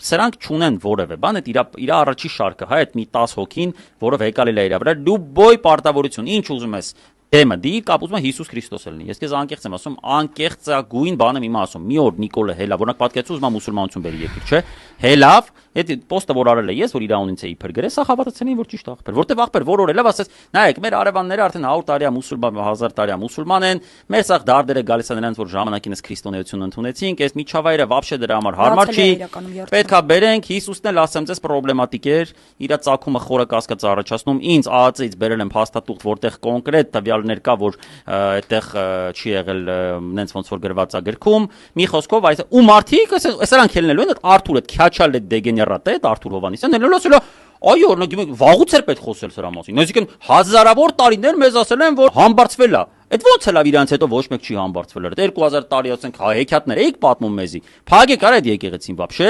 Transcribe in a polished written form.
սրանք չունեն որևէ բան, այդ իր առաջի շարքը, հա, այդ մի 10 հոգին, որով եկալել է իր վրա, լուբոյ պարտավորություն, ինչ ուզում ես դեմը դի, կապ ուզում է Հիսուս Քրիստոս լինի։ Ես քեզ անկեղծ եմ ասում, անկեղծագույն բանը իմ ասում։ Մի օր Նիկոլը հելավ, օրինակ պատկերացու ուզում մուսուլմանություն բերի երկիր, չէ։ Հելավ, այդ պոստը որ արել է ես, որ իր անունից է իբր գրել, սա հավատացել էին, որ ճիշտ աղբեր, որտեվ աղբեր որ օրելավ ասես, նայեք, մեր արևանները արդեն 100 տարի է մուսուլման, 1000 տարի է մուսուլման են, մեր սաղ դարդերը գալիս են նրանց, որ ժամանակինս քրիստոնեություն ընդունեցինք, այս միջավայրը վաբշե դրա համար հարմար չի, պետքա բերենք, Հիսուսն էլ ասեմ ձեզ պրոբլեմատիկ էր, իր ծագումը խորը կասկած առաջացնում, ինձ ԱԱՑ-ից բերել են փաստաթուղթ, որտեղ կոնկրետ տվյալներ կա, որ այդտեղ չի եղել նենց ոնց որ գրված է գրքում, մի խոսքով այս ու մարդիկ սրանք ելնելու են Արթուրը քյաչալ է դեգեներատ է Արթուր Հովանեսյան ելնելու ասել այո օրինակ վաղուց էր պետք խոսել սրա մասին այսինքն հազարավոր տարիներ մեզ ասել են որ համբարձվել է այդ ո՞նց է լավ իրանց հետո ոչ մեկ չի համբարձվել 2000 տարի ասենք հեքիաթներ էիք պատմում մեզի փագեք արա այդ եկեղեցին вообще